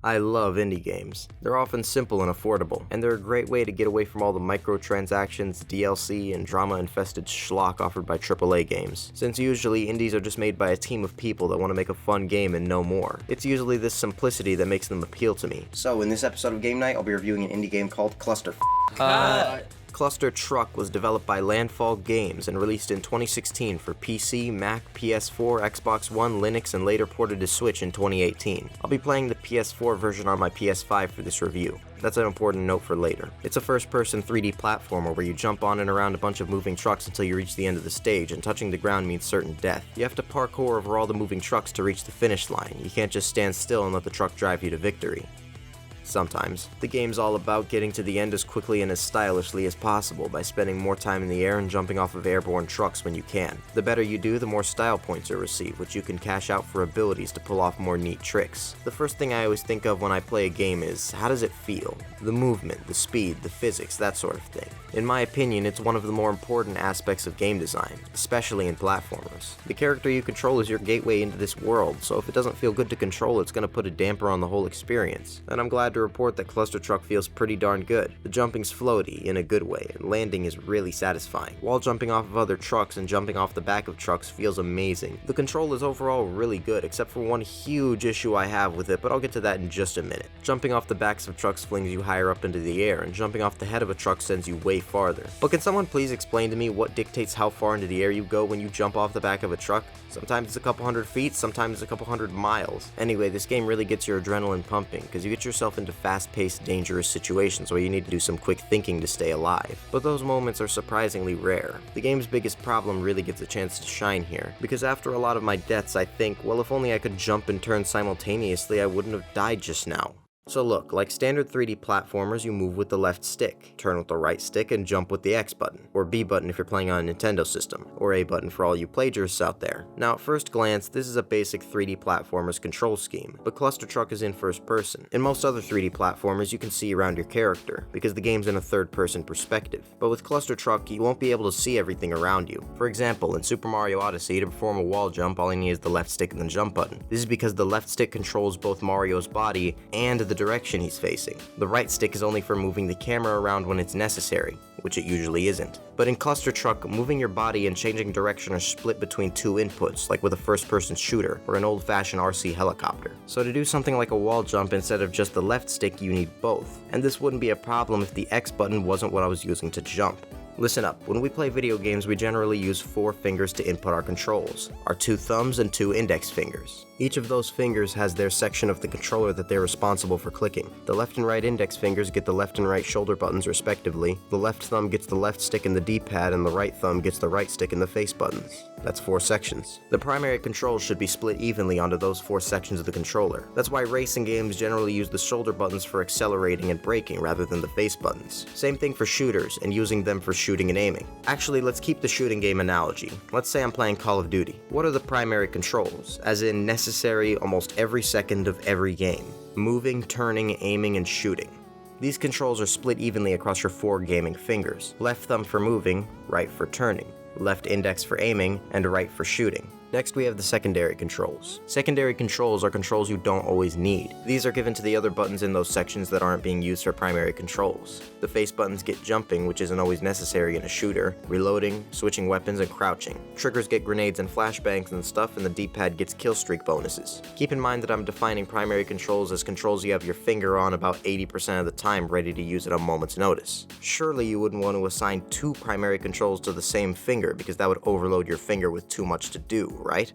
I love indie games. They're often simple and affordable, and they're a great way to get away from all the microtransactions, DLC, and drama-infested schlock offered by AAA games. Since usually indies are just made by a team of people that want to make a fun game and no more. It's usually this simplicity that makes them appeal to me. So in this episode of Game Night, I'll be reviewing an indie game called Cluster Cluster Truck was developed by Landfall Games and released in 2016 for PC, Mac, PS4, Xbox One, Linux, and later ported to Switch in 2018. I'll be playing the PS4 version on my PS5 for this review. That's an important note for later. It's a first-person 3D platformer where you jump on and around a bunch of moving trucks until you reach the end of the stage, and touching the ground means certain death. You have to parkour over all the moving trucks to reach the finish line. You can't just stand still and let the truck drive you to victory. Sometimes. The game's all about getting to the end as quickly and as stylishly as possible by spending more time in the air and jumping off of airborne trucks when you can. The better you do, the more style points you receive, which you can cash out for abilities to pull off more neat tricks. The first thing I always think of when I play a game is, how does it feel? The movement, the speed, the physics, that sort of thing. In my opinion, it's one of the more important aspects of game design, especially in platformers. The character you control is your gateway into this world, so if it doesn't feel good to control, it's going to put a damper on the whole experience. And I'm glad to report that Cluster Truck feels pretty darn good. The jumping's floaty, in a good way, and landing is really satisfying. While jumping off of other trucks and jumping off the back of trucks feels amazing. The control is overall really good, except for one huge issue I have with it, but I'll get to that in just a minute. Jumping off the backs of trucks flings you higher up into the air, and jumping off the head of a truck sends you way farther. But can someone please explain to me what dictates how far into the air you go when you jump off the back of a truck? Sometimes it's a couple hundred feet, sometimes it's a couple hundred miles. Anyway, this game really gets your adrenaline pumping, because you get yourself into fast-paced, dangerous situations where you need to do some quick thinking to stay alive. But those moments are surprisingly rare. The game's biggest problem really gets a chance to shine here, because after a lot of my deaths I think, well, if only I could jump and turn simultaneously, I wouldn't have died just now. So look, like standard 3D platformers, you move with the left stick, turn with the right stick, and jump with the X button, or B button if you're playing on a Nintendo system, or A button for all you plagiarists out there. Now at first glance, this is a basic 3D platformer's control scheme, but Cluster Truck is in first person. In most other 3D platformers, you can see around your character, because the game's in a third-person perspective. But with Cluster Truck, you won't be able to see everything around you. For example, in Super Mario Odyssey, to perform a wall jump, all you need is the left stick and the jump button. This is because the left stick controls both Mario's body and the direction he's facing. The right stick is only for moving the camera around when it's necessary, which it usually isn't. But in Cluster Truck, moving your body and changing direction are split between two inputs, like with a first-person shooter or an old-fashioned RC helicopter. So to do something like a wall jump instead of just the left stick, you need both. And this wouldn't be a problem if the X button wasn't what I was using to jump. Listen up, when we play video games, we generally use 4 fingers to input our controls, our 2 thumbs and 2 index fingers. Each of those fingers has their section of the controller that they're responsible for clicking. The left and right index fingers get the left and right shoulder buttons respectively, the left thumb gets the left stick in the D-pad, and the right thumb gets the right stick in the face buttons. That's 4 sections. The primary controls should be split evenly onto those 4 sections of the controller. That's why racing games generally use the shoulder buttons for accelerating and braking rather than the face buttons. Same thing for shooters, and using them for shooting and aiming. Actually, let's keep the shooting game analogy. Let's say I'm playing Call of Duty. What are the primary controls? As in necessary almost every second of every game. Moving, turning, aiming, and shooting. These controls are split evenly across your 4 gaming fingers. Left thumb for moving, right for turning, left index for aiming, and right for shooting. Next we have the secondary controls. Secondary controls are controls you don't always need. These are given to the other buttons in those sections that aren't being used for primary controls. The face buttons get jumping, which isn't always necessary in a shooter, reloading, switching weapons, and crouching. Triggers get grenades and flashbangs and stuff, and the D-pad gets kill streak bonuses. Keep in mind that I'm defining primary controls as controls you have your finger on about 80% of the time ready to use at a moment's notice. Surely you wouldn't want to assign 2 primary controls to the same finger because that would overload your finger with too much to do, right?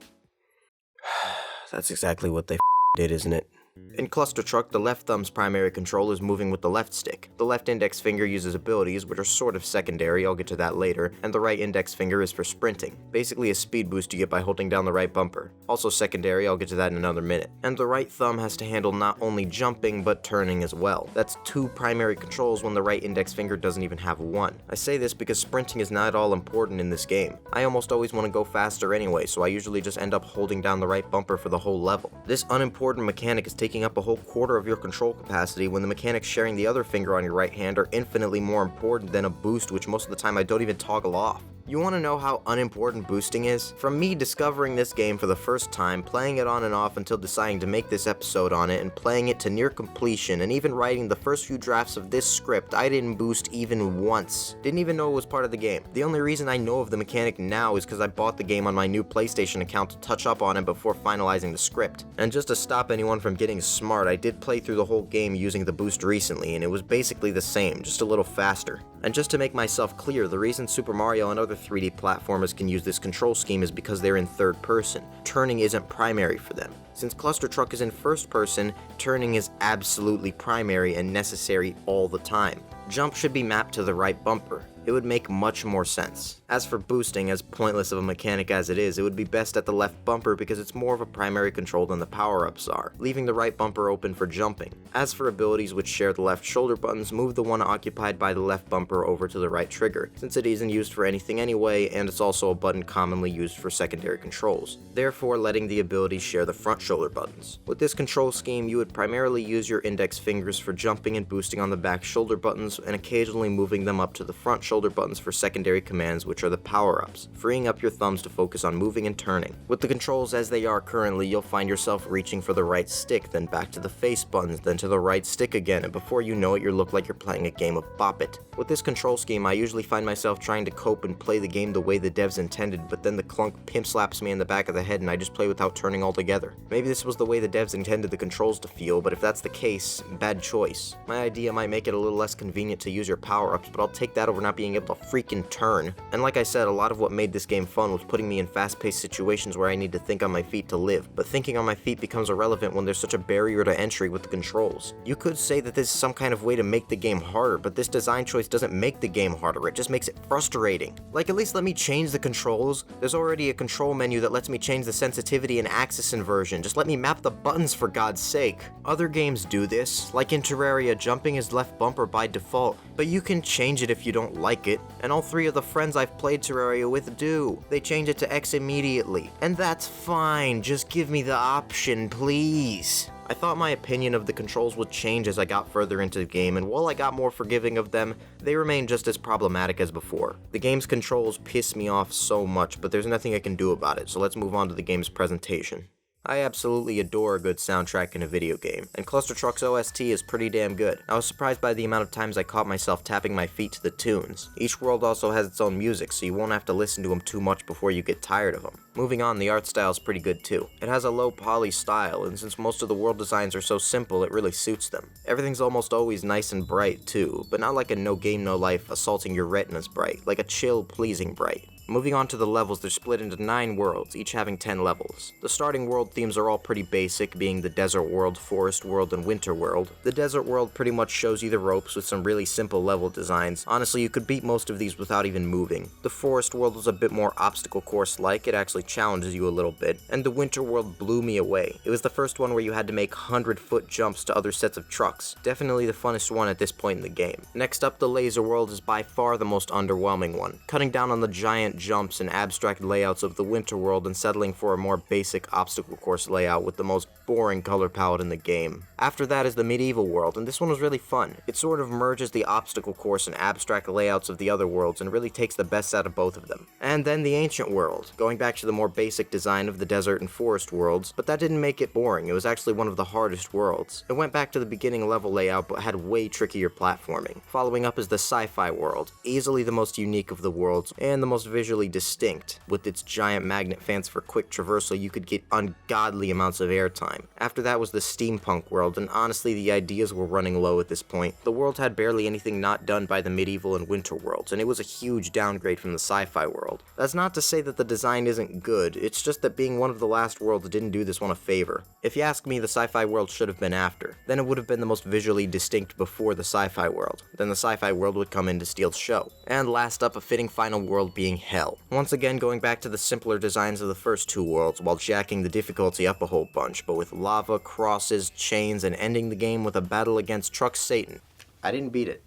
That's exactly what they did, isn't it? In Cluster Truck, the left thumb's primary control is moving with the left stick. The left index finger uses abilities, which are sort of secondary, I'll get to that later, and the right index finger is for sprinting. Basically a speed boost you get by holding down the right bumper. Also secondary, I'll get to that in another minute. And the right thumb has to handle not only jumping, but turning as well. That's 2 primary controls when the right index finger doesn't even have 1. I say this because sprinting is not all important in this game. I almost always want to go faster anyway, so I usually just end up holding down the right bumper for the whole level. This unimportant mechanic is taking up a whole quarter of your control capacity when the mechanics sharing the other finger on your right hand are infinitely more important than a boost which most of the time I don't even toggle off. You want to know how unimportant boosting is? From me discovering this game for the first time, playing it on and off until deciding to make this episode on it, and playing it to near completion, and even writing the first few drafts of this script, I didn't boost even once. Didn't even know it was part of the game. The only reason I know of the mechanic now is because I bought the game on my new PlayStation account to touch up on it before finalizing the script. And just to stop anyone from getting smart, I did play through the whole game using the boost recently, and it was basically the same, just a little faster. And just to make myself clear, the reason Super Mario and other 3D platformers can use this control scheme is because they're in third person. Turning isn't primary for them. Since Cluster Truck is in first person, turning is absolutely primary and necessary all the time. Jump should be mapped to the right bumper. It would make much more sense. As for boosting, as pointless of a mechanic as it is, it would be best at the left bumper because it's more of a primary control than the power-ups are, leaving the right bumper open for jumping. As for abilities which share the left shoulder buttons, move the one occupied by the left bumper over to the right trigger, since it isn't used for anything anyway, and it's also a button commonly used for secondary controls, therefore letting the abilities share the front shoulder buttons. With this control scheme, you would primarily use your index fingers for jumping and boosting on the back shoulder buttons, and occasionally moving them up to the front shoulder buttons for secondary commands, which are the power-ups, freeing up your thumbs to focus on moving and turning. With the controls as they are currently, you'll find yourself reaching for the right stick, then back to the face buttons, then to the right stick again, and before you know it, you look like you're playing a game of Bop It. With this control scheme, I usually find myself trying to cope and play the game the way the devs intended, but then the Clunk pimp slaps me in the back of the head and I just play without turning altogether. Maybe this was the way the devs intended the controls to feel, but if that's the case, bad choice. My idea might make it a little less convenient to use your power-ups, but I'll take that over not being able to freaking turn. And like I said, a lot of what made this game fun was putting me in fast-paced situations where I need to think on my feet to live, but thinking on my feet becomes irrelevant when there's such a barrier to entry with the controls. You could say that this is some kind of way to make the game harder, but this design choice doesn't make the game harder, it just makes it frustrating. Like, at least let me change the controls. There's already a control menu that lets me change the sensitivity and axis inversion. Just let me map the buttons, for God's sake. Other games do this, like in Terraria, jumping is left bumper by default, but you can change it if you don't like it, and all three of the friends I've played Terraria with do. They change it to X immediately, and that's fine, just give me the option, please. I thought my opinion of the controls would change as I got further into the game, and while I got more forgiving of them, they remain just as problematic as before. The game's controls piss me off so much, but there's nothing I can do about it, so let's move on to the game's presentation. I absolutely adore a good soundtrack in a video game, and Cluster Truck's OST is pretty damn good. I was surprised by the amount of times I caught myself tapping my feet to the tunes. Each world also has its own music, so you won't have to listen to them too much before you get tired of them. Moving on, the art style is pretty good too. It has a low poly style, and since most of the world designs are so simple, it really suits them. Everything's almost always nice and bright too, but not like a no game no life assaulting your retinas bright, like a chill, pleasing bright. Moving on to the levels, they're split into 9 worlds, each having 10 levels. The starting world themes are all pretty basic, being the desert world, forest world, and winter world. The desert world pretty much shows you the ropes with some really simple level designs. Honestly, you could beat most of these without even moving. The forest world was a bit more obstacle course-like, it actually challenges you a little bit, and the winter world blew me away. It was the first one where you had to make 100-foot jumps to other sets of trucks. Definitely the funnest one at this point in the game. Next up, the laser world is by far the most underwhelming one, cutting down on the giant jumps and abstract layouts of the winter world and settling for a more basic obstacle course layout with the most boring color palette in the game. After that is the medieval world, and this one was really fun. It sort of merges the obstacle course and abstract layouts of the other worlds and really takes the best out of both of them. And then the ancient world, going back to the more basic design of the desert and forest worlds, but that didn't make it boring. It was actually one of the hardest worlds. It went back to the beginning level layout but had way trickier platforming. Following up is the sci-fi world, easily the most unique of the worlds and the most visually distinct. With its giant magnet fans for quick traversal, you could get ungodly amounts of airtime. After that was the steampunk world, and honestly the ideas were running low at this point. The world had barely anything not done by the medieval and winter worlds, and it was a huge downgrade from the sci-fi world. That's not to say that the design isn't good, it's just that being one of the last worlds didn't do this one a favor. If you ask me, the sci-fi world should have been after. Then it would have been the most visually distinct before the sci-fi world. Then the sci-fi world would come in to steal the show. And last up, a fitting final world being Hell. Once again, going back to the simpler designs of the first two worlds while jacking the difficulty up a whole bunch, but with lava, crosses, chains, and ending the game with a battle against Truck Satan. I didn't beat it.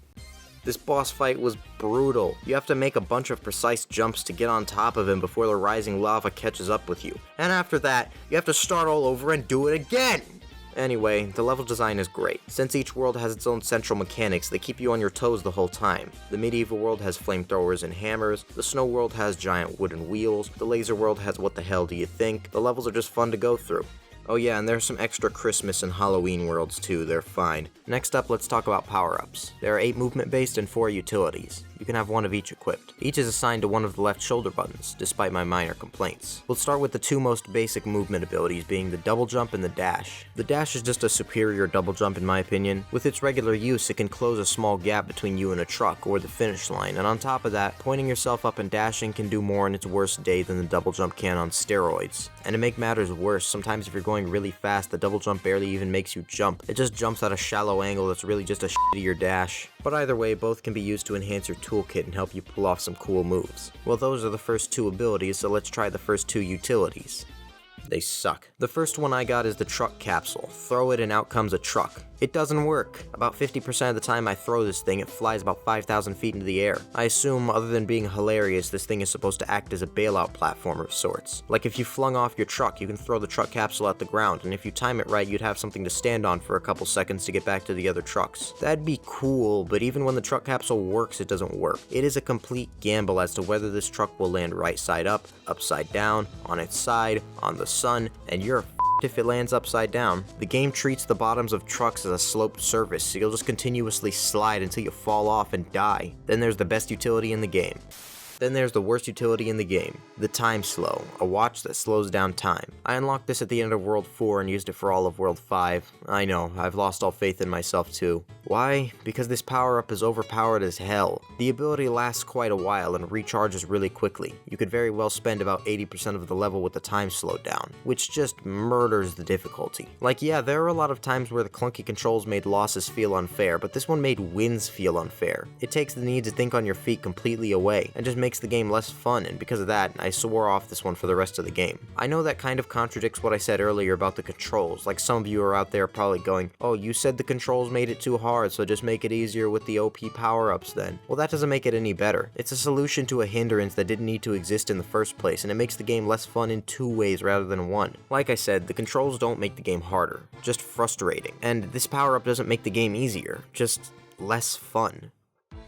This boss fight was brutal. You have to make a bunch of precise jumps to get on top of him before the rising lava catches up with you. And after that, you have to start all over and do it again! Anyway, the level design is great. Since each world has its own central mechanics, they keep you on your toes the whole time. The medieval world has flamethrowers and hammers, the snow world has giant wooden wheels, the laser world has what the hell do you think. The levels are just fun to go through. Oh yeah, and there's some extra Christmas and Halloween worlds too, they're fine. Next up, let's talk about power-ups. There are 8 movement-based and 4 utilities. You can have one of each equipped. Each is assigned to one of the left shoulder buttons, despite my minor complaints. We'll start with the 2 most basic movement abilities being the double jump and the dash. The dash is just a superior double jump in my opinion. With its regular use, it can close a small gap between you and a truck or the finish line, and on top of that, pointing yourself up and dashing can do more in its worst day than the double jump can on steroids. And to make matters worse, sometimes if you're going really fast, the double jump barely even makes you jump. It just jumps at a shallow angle that's really just a shittier dash. But either way, both can be used to enhance your toolkit and help you pull off some cool moves. Well, those are the first 2 abilities, so let's try the first 2 utilities. They suck. The first one I got is the truck capsule. Throw it and out comes a truck. It doesn't work. About 50% of the time I throw this thing, it flies about 5,000 feet into the air. I assume, other than being hilarious, this thing is supposed to act as a bailout platform of sorts. Like if you flung off your truck, you can throw the truck capsule at the ground, and if you time it right, you'd have something to stand on for a couple seconds to get back to the other trucks. That'd be cool, but even when the truck capsule works, it doesn't work. It is a complete gamble as to whether this truck will land right side up, upside down, on its side, on the sun, and you're if it lands upside down. The game treats the bottoms of trucks as a sloped surface, so you'll just continuously slide until you fall off and die. Then there's the best utility in the game. Then there's the worst utility in the game, the Time Slow, a watch that slows down time. I unlocked this at the end of World 4 and used it for all of World 5. I know, I've lost all faith in myself too. Why? Because this power-up is overpowered as hell. The ability lasts quite a while and recharges really quickly. You could very well spend about 80% of the level with the time slowed down, which just murders the difficulty. Like yeah, there are a lot of times where the clunky controls made losses feel unfair, but this one made wins feel unfair. It takes the need to think on your feet completely away, and just makes the game less fun, and because of that, I swore off this one for the rest of the game. I know that kind of contradicts what I said earlier about the controls. Like some of you are out there probably going, oh, you said the controls made it too hard, so just make it easier with the OP power-ups then. Well, that doesn't make it any better. It's a solution to a hindrance that didn't need to exist in the first place, and it makes the game less fun in 2 ways rather than 1. Like I said, the controls don't make the game harder, just frustrating. And this power-up doesn't make the game easier, just less fun.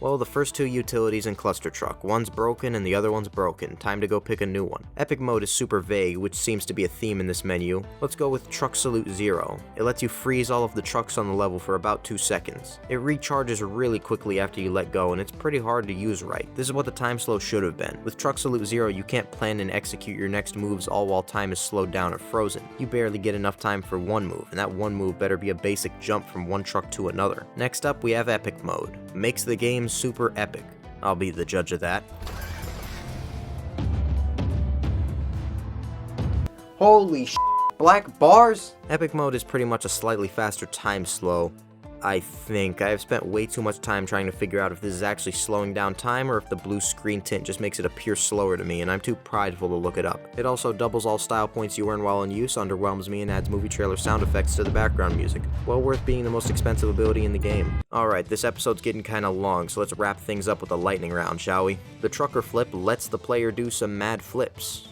Well, the first 2 utilities in Cluster Truck. One's broken and the other one's broken. Time to go pick a new one. Epic Mode is super vague, which seems to be a theme in this menu. Let's go with Truck Salute 0. It lets you freeze all of the trucks on the level for about 2 seconds. It recharges really quickly after you let go, and it's pretty hard to use right. This is what the time slow should have been. With Truck Salute 0, you can't plan and execute your next moves all while time is slowed down or frozen. You barely get enough time for one move, and that one move better be a basic jump from one truck to another. Next up, we have Epic Mode. Makes the game super epic. I'll be the judge of that. Holy sh**, black bars! Epic Mode is pretty much a slightly faster time slow. I think. I have spent way too much time trying to figure out if this is actually slowing down time or if the blue screen tint just makes it appear slower to me, and I'm too prideful to look it up. It also doubles all style points you earn while in use, underwhelms me, and adds movie trailer sound effects to the background music. Well worth being the most expensive ability in the game. Alright, this episode's getting kinda long, so let's wrap things up with a lightning round, shall we? The trucker flip lets the player do some mad flips.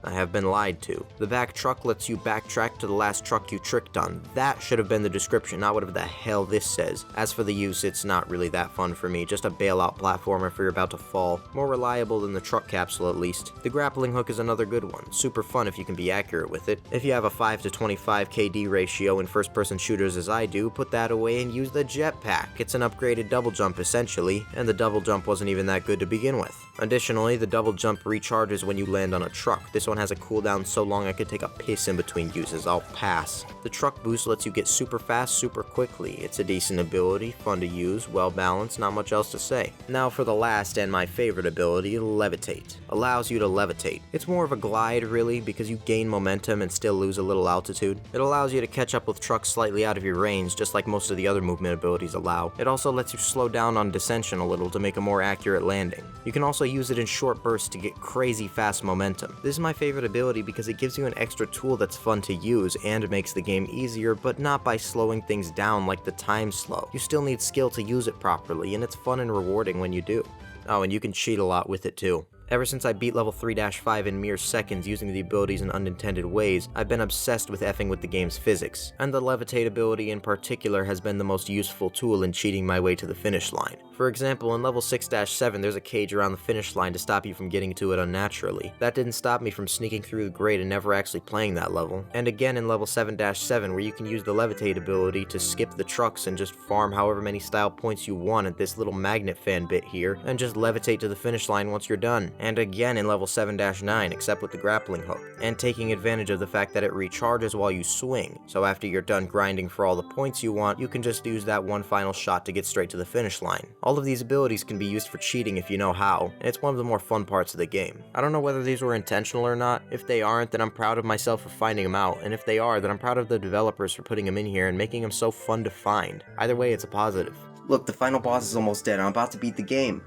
I have been lied to. The back truck lets you backtrack to the last truck you tricked on. That should have been the description, not whatever the hell this says. As for the use, it's not really that fun for me, just a bailout platformer if you're about to fall. More reliable than the truck capsule at least. The grappling hook is another good one. Super fun if you can be accurate with it. If you have a 5 to 25 KD ratio in first person shooters as I do, put that away and use the jetpack. It's an upgraded double jump essentially, and the double jump wasn't even that good to begin with. Additionally, the double jump recharges when you land on a truck. This one has a cooldown so long I could take a piss in between uses. I'll pass. The truck boost lets you get super fast super quickly. It's a decent ability, fun to use, well balanced, not much else to say. Now for the last and my favorite ability, Levitate. Allows you to levitate. It's more of a glide really, because you gain momentum and still lose a little altitude. It allows you to catch up with trucks slightly out of your range, just like most of the other movement abilities allow. It also lets you slow down on descension a little to make a more accurate landing. You can also use it in short bursts to get crazy fast momentum. This is my favorite ability because it gives you an extra tool that's fun to use and makes the game easier, but not by slowing things down like the time slow. You still need skill to use it properly, and it's fun and rewarding when you do. Oh, and you can cheat a lot with it too. Ever since I beat level 3-5 in mere seconds using the abilities in unintended ways, I've been obsessed with effing with the game's physics, and the levitate ability in particular has been the most useful tool in cheating my way to the finish line. For example, in level 6-7 there's a cage around the finish line to stop you from getting to it unnaturally. That didn't stop me from sneaking through the grate and never actually playing that level. And again in level 7-7 where you can use the levitate ability to skip the trucks and just farm however many style points you want at this little magnet fan bit here, and just levitate to the finish line once you're done. And again in level 7-9 except with the grappling hook, and taking advantage of the fact that it recharges while you swing, so after you're done grinding for all the points you want, you can just use that one final shot to get straight to the finish line. All of these abilities can be used for cheating if you know how, and it's one of the more fun parts of the game. I don't know whether these were intentional or not. If they aren't, then I'm proud of myself for finding them out, and if they are, then I'm proud of the developers for putting them in here and making them so fun to find. Either way, it's a positive. Look, the final boss is almost dead. I'm about to beat the game.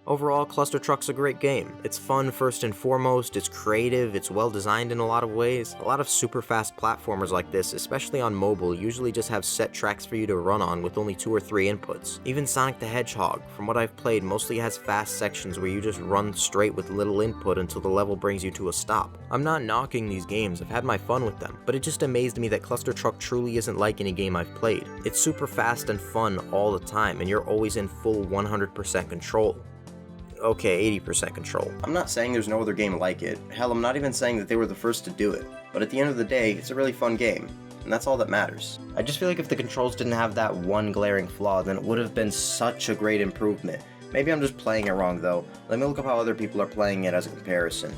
Overall, Cluster Truck's a great game. It's fun first and foremost, it's creative, it's well designed in a lot of ways. A lot of super fast platformers like this, especially on mobile, usually just have set tracks for you to run on with only 2 or 3 inputs. Even Sonic the Hedgehog, from what I've played, mostly has fast sections where you just run straight with little input until the level brings you to a stop. I'm not knocking these games, I've had my fun with them, but it just amazed me that Cluster Truck truly isn't like any game I've played. It's super fast and fun all the time, and you're always in full 100% control. Okay, 80% control. I'm not saying there's no other game like it. Hell, I'm not even saying that they were the first to do it. But at the end of the day, it's a really fun game. And that's all that matters. I just feel like if the controls didn't have that one glaring flaw, then it would have been such a great improvement. Maybe I'm just playing it wrong though. Let me look up how other people are playing it as a comparison.